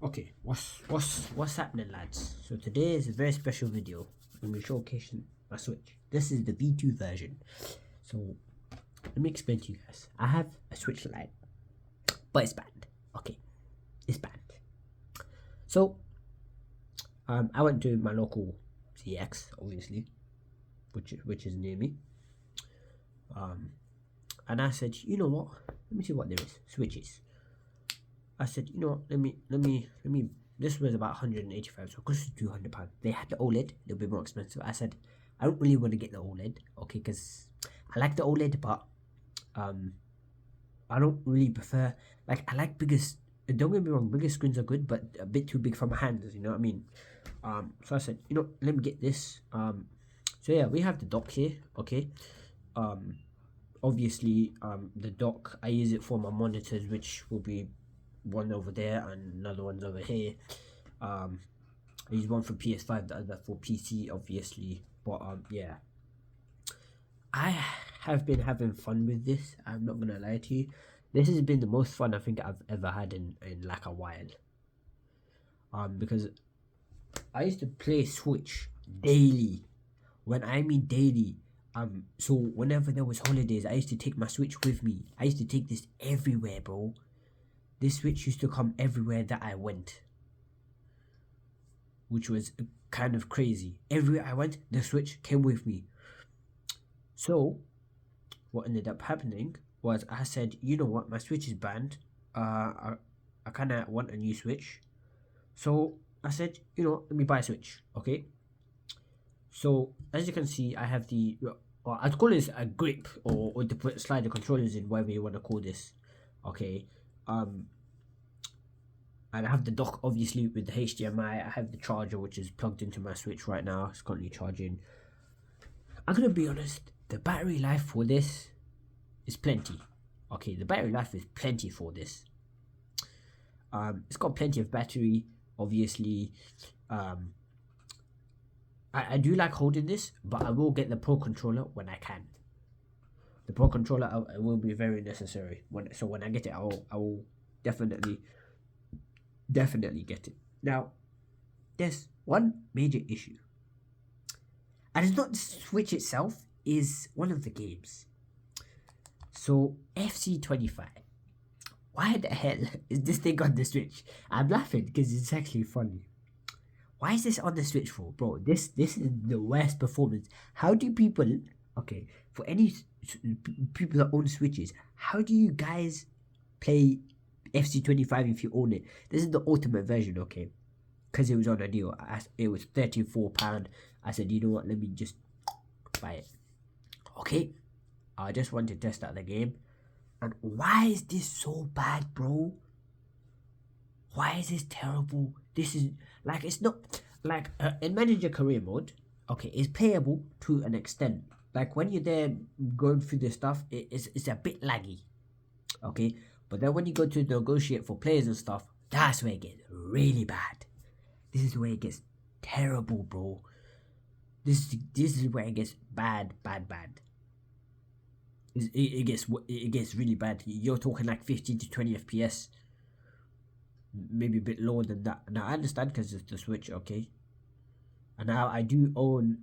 Okay, what's happening, lads? So today is a very special video. I'm gonna be showcasing my Switch. This is the V2 version. So let me explain to you guys. I have a Switch Lite, but it's banned. Okay, it's banned. So I went to my local CX, obviously, which is near me. And I said, you know what? Let me see what there is. Switches. I said, you know what? Let me. This was about 185, so close to £200. They had the OLED, a little bit more expensive. I said, I don't really want to get the OLED, okay, because I like the OLED, but I don't really prefer. Like, I like biggest. Don't get me wrong, bigger screens are good, but a bit too big for my hands. You know what I mean? So I said, you know, let me get this. So yeah, we have the dock here, okay. Obviously, the dock I use it for my monitors, which will be one over there and another one's over here. I use one for PS5, the other for PC, obviously. But yeah, I have been having fun with this. I'm not gonna lie to you. This has been the most fun I think I've ever had in like a while. Because I used to play Switch daily. When I mean daily, so whenever there was holidays, I used to take my Switch with me. I used to take this everywhere, bro. This Switch used to come everywhere that I went, which was kind of crazy. Everywhere I went, the Switch came with me. So what ended up happening was I said, you know what, my Switch is banned. I kind of want a new Switch. So I said, you know, let me buy a Switch. Okay. So as you can see, I have the, well, I'd call this a grip, or to put slide the controllers in, whatever you want to call this. Okay. And I have the dock obviously with the HDMI. I have the charger which is plugged into my Switch right now. It's currently charging. I'm gonna be honest, the battery life for this is plenty. Okay, the battery life is plenty for this. It's got plenty of battery, obviously. I do like holding this, but I will get the Pro controller when I can. The Pro controller will be very necessary. When I get it, I will definitely get it. Now, there's one major issue, and it's not the Switch itself, is one of the games. So FC25, why the hell is this thing on the Switch? I'm laughing because it's actually funny. Why is this on the Switch for, bro? This is the worst performance. How do people, okay, for any people that own Switches, how do you guys play FC25 if you own it? This is the ultimate version, okay? Because it was on a deal. It was £34. I said, you know what? Let me just buy it. Okay, I just want to test out the game. And why is this so bad, bro? Why is this terrible? This is like, it's not like in manager career mode. Okay, it's playable to an extent. Like when you're there going through the stuff, it's a bit laggy. Okay, but then when you go to negotiate for players and stuff, that's where it gets really bad. This is where it gets terrible, bro. This is where it gets bad. It gets really bad. You're talking like 15 to 20 FPS, maybe a bit lower than that. Now I understand because it's the Switch, okay. And now I do own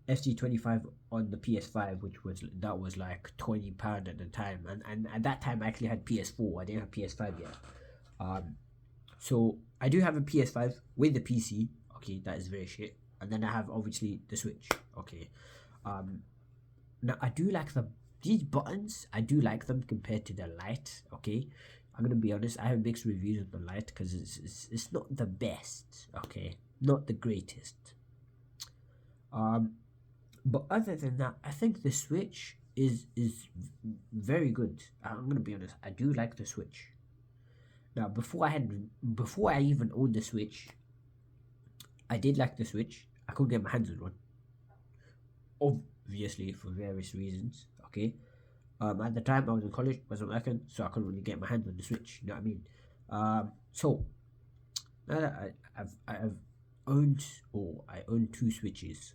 FC25 on the PS5, which was like £20 at the time, and at that time I actually had PS4. I didn't have PS5 yet. So I do have a PS5 with the PC. Okay, that is very shit. And then I have obviously the Switch. Okay. Now I do like these buttons. I do like them compared to the Lite. Okay, I'm gonna be honest. I have mixed reviews of the Lite because it's not the best. Okay, not the greatest. But other than that, I think the Switch is very good. I'm gonna be honest. I do like the Switch. Now before I even owned the Switch, I did like the Switch. I couldn't get my hands on one, obviously for various reasons. Okay. At the time I was in college, wasn't working, so I couldn't really get my hands on the Switch. You know what I mean? So now that I've owned, or I own two Switches.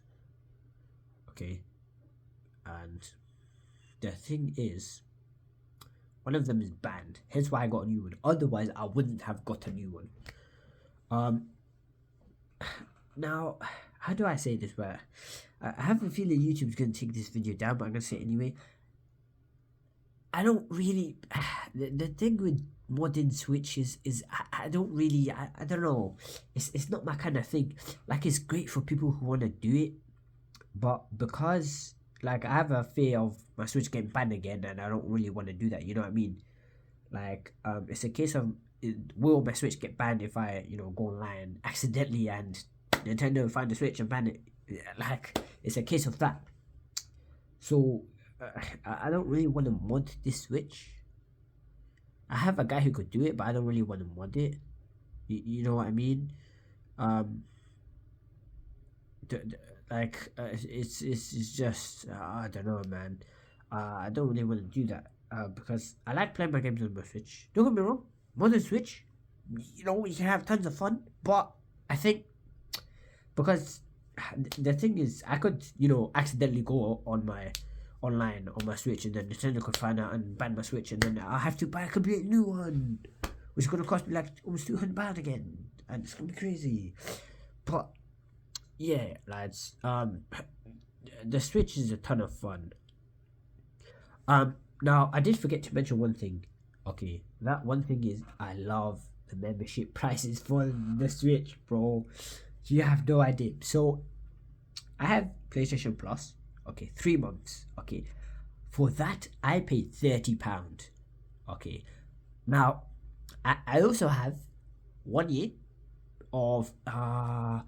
Okay, and the thing is, One of them is banned. Hence why I got a new one. Otherwise, I wouldn't have got a new one. Now, how do I say this? But I have a feeling YouTube's gonna take this video down, but I'm gonna say it anyway. I don't really. The thing with modern Switch is I don't really. I don't know. It's not my kind of thing. Like, it's great for people who want to do it, but because like I have a fear of my Switch getting banned again, and I don't really want to do that. You know what I mean? Like, it's a case of will my Switch get banned if I go online accidentally and Nintendo find the Switch and ban it? Like, it's a case of that. So I don't really want to mod this Switch. I have a guy who could do it, but I don't really want to mod it. You know what I mean? It's just I don't know, man. I don't really want to do that because I like playing my games on my Switch. Don't get me wrong, modern Switch, you can have tons of fun, but I think because the thing is, I could accidentally go on my online on my Switch, and then Nintendo could find out and ban my Switch, and then I have to buy a completely new one, which is gonna cost me like almost £200 again, and it's gonna be crazy. But yeah, lads, the Switch is a ton of fun. Now I did forget to mention one thing. Okay, that one thing is I love the membership prices for the Switch, bro. You have no idea. So I have PlayStation Plus. Okay, 3 months. Okay, for that I paid £30. Okay, now I also have 1 year of I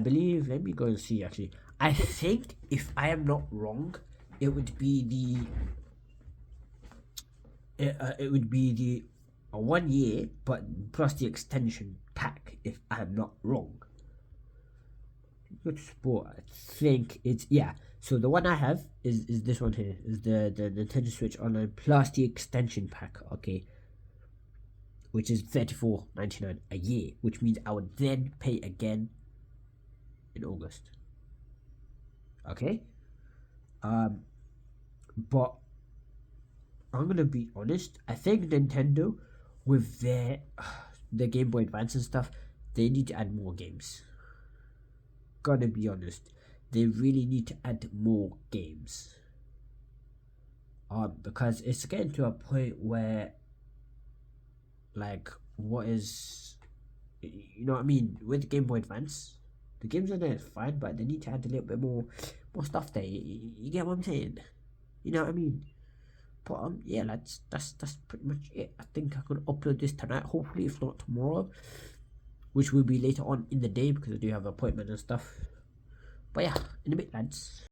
believe. Let me go and see. Actually, I think if I am not wrong, it would be the 1 year, but plus the extension pack. If I'm not wrong. Good sport. I think it's So the one I have is this one here. Is the Nintendo Switch Online plus the extension pack. Okay. Which is $34.99 a year, which means I would then pay again in August. Okay. But I'm gonna be honest. I think Nintendo, with the Game Boy Advance and stuff, they need to add more games. Gotta be honest, they really need to add more games. Because it's getting to a point where, like, what is, what I mean, with Game Boy Advance, the games are there fine, but they need to add a little bit more stuff there. You get what I'm saying? You know what I mean? But yeah, lads, that's pretty much it. I think I'm gonna upload this tonight, hopefully, if not tomorrow, which will be later on in the day because I do have an appointment and stuff. But yeah, in a bit, lads.